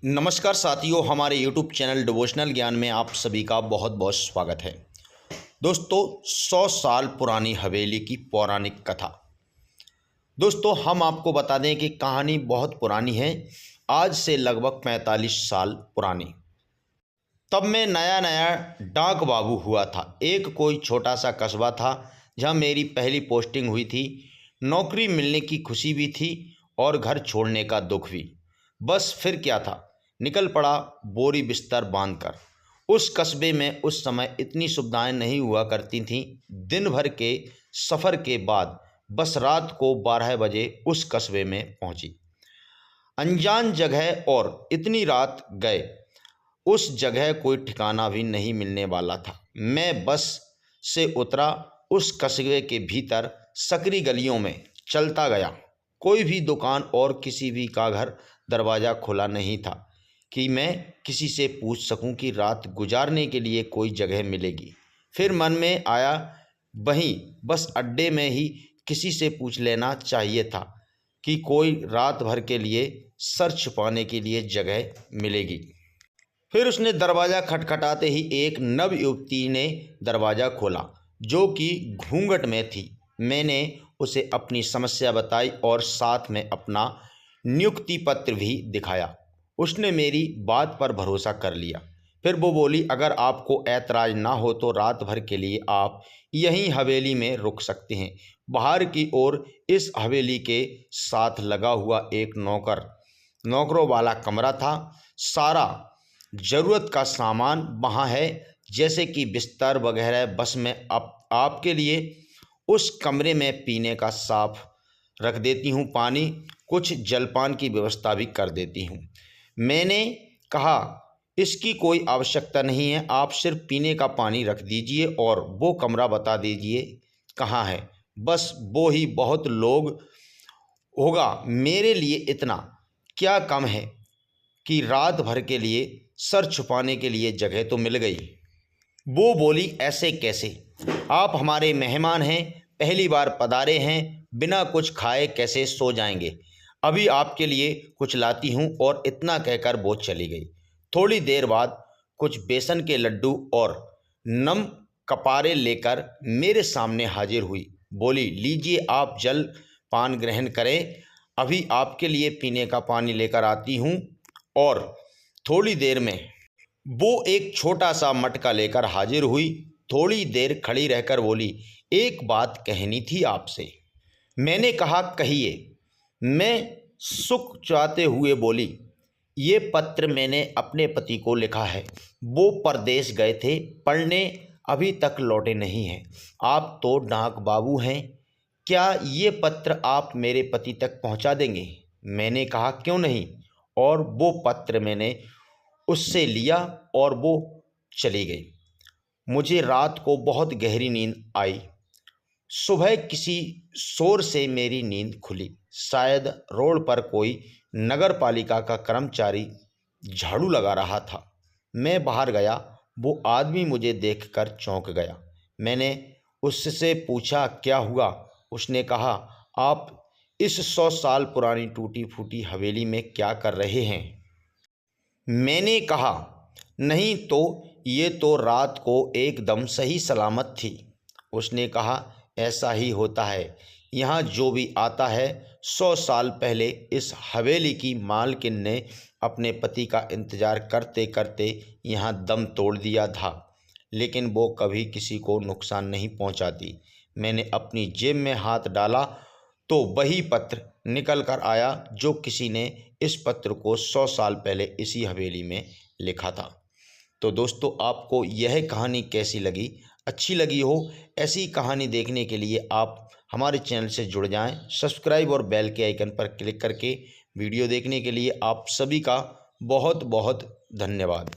नमस्कार साथियों, हमारे YouTube चैनल डिवोशनल ज्ञान में आप सभी का बहुत बहुत स्वागत है। दोस्तों, 100 साल पुरानी हवेली की पौराणिक कथा। दोस्तों, हम आपको बता दें कि कहानी बहुत पुरानी है, आज से लगभग 45 साल पुरानी। तब मैं नया नया डाक बाबू हुआ था। एक कोई छोटा सा कस्बा था जहाँ मेरी पहली पोस्टिंग हुई थी। नौकरी मिलने की खुशी भी थी और घर छोड़ने का दुख भी। बस फिर क्या था, निकल पड़ा बोरी बिस्तर बांधकर। उस कस्बे में उस समय इतनी सुविधाएं नहीं हुआ करती थीं। दिन भर के सफ़र के बाद बस रात को 12 बजे उस कस्बे में पहुंची। अनजान जगह और इतनी रात गए, उस जगह कोई ठिकाना भी नहीं मिलने वाला था। मैं बस से उतरा, उस कस्बे के भीतर सकरी गलियों में चलता गया। कोई भी दुकान और किसी भी का घर दरवाज़ा खुला नहीं था कि मैं किसी से पूछ सकूं कि रात गुजारने के लिए कोई जगह मिलेगी। फिर मन में आया, वहीं बस अड्डे में ही किसी से पूछ लेना चाहिए था कि कोई रात भर के लिए सर छुपाने के लिए जगह मिलेगी। फिर उसने दरवाज़ा खटखटाते ही एक नव युवती ने दरवाज़ा खोला, जो कि घूंघट में थी। मैंने उसे अपनी समस्या बताई और साथ में अपना नियुक्ति पत्र भी दिखाया। उसने मेरी बात पर भरोसा कर लिया। फिर वो बोली, अगर आपको ऐतराज़ ना हो तो रात भर के लिए आप यहीं हवेली में रुक सकते हैं। बाहर की ओर इस हवेली के साथ लगा हुआ एक नौकरों वाला कमरा था। सारा ज़रूरत का सामान वहाँ है, जैसे कि बिस्तर वगैरह। बस मैं आपके लिए उस कमरे में पीने का साफ रख देती हूँ, पानी, कुछ जलपान की व्यवस्था भी कर देती हूँ। मैंने कहा, इसकी कोई आवश्यकता नहीं है, आप सिर्फ पीने का पानी रख दीजिए और वो कमरा बता दीजिए कहाँ है। बस वो ही बहुत लोग होगा, मेरे लिए इतना क्या कम है कि रात भर के लिए सर छुपाने के लिए जगह तो मिल गई। वो बोली, ऐसे कैसे, आप हमारे मेहमान हैं, पहली बार पधारे हैं, बिना कुछ खाए कैसे सो जाएंगे। अभी आपके लिए कुछ लाती हूँ। और इतना कहकर वो चली गई। थोड़ी देर बाद कुछ बेसन के लड्डू और नम कपारे लेकर मेरे सामने हाजिर हुई। बोली, लीजिए, आप जल पान ग्रहण करें, अभी आपके लिए पीने का पानी लेकर आती हूँ। और थोड़ी देर में वो एक छोटा सा मटका लेकर हाजिर हुई। थोड़ी देर खड़ी रहकर बोली, एक बात कहनी थी आपसे। मैंने कहा, कहिए। मैं सुख चाहते हुए बोली, ये पत्र मैंने अपने पति को लिखा है, वो परदेश गए थे पढ़ने, अभी तक लौटे नहीं हैं। आप तो डाक बाबू हैं, क्या ये पत्र आप मेरे पति तक पहुंचा देंगे। मैंने कहा, क्यों नहीं। और वो पत्र मैंने उससे लिया और वो चली गई। मुझे रात को बहुत गहरी नींद आई। सुबह किसी शोर से मेरी नींद खुली। शायद रोड पर कोई नगर पालिका का कर्मचारी झाड़ू लगा रहा था। मैं बाहर गया, वो आदमी मुझे देखकर चौंक गया। मैंने उससे पूछा, क्या हुआ। उसने कहा, आप इस 100 साल पुरानी टूटी फूटी हवेली में क्या कर रहे हैं। मैंने कहा, नहीं तो ये तो रात को एकदम सही सलामत थी। उसने कहा, ऐसा ही होता है, यहाँ जो भी आता है। 100 साल पहले इस हवेली की मालकिन ने अपने पति का इंतज़ार करते करते यहाँ दम तोड़ दिया था, लेकिन वो कभी किसी को नुकसान नहीं पहुँचाती। मैंने अपनी जेब में हाथ डाला तो वही पत्र निकल कर आया जो किसी ने इस पत्र को 100 साल पहले इसी हवेली में लिखा था। तो दोस्तों, आपको यह कहानी कैसी लगी? अच्छी लगी हो, ऐसी कहानी देखने के लिए आप हमारे चैनल से जुड़ जाएं। सब्सक्राइब और बेल के आइकन पर क्लिक करके वीडियो देखने के लिए आप सभी का बहुत बहुत धन्यवाद।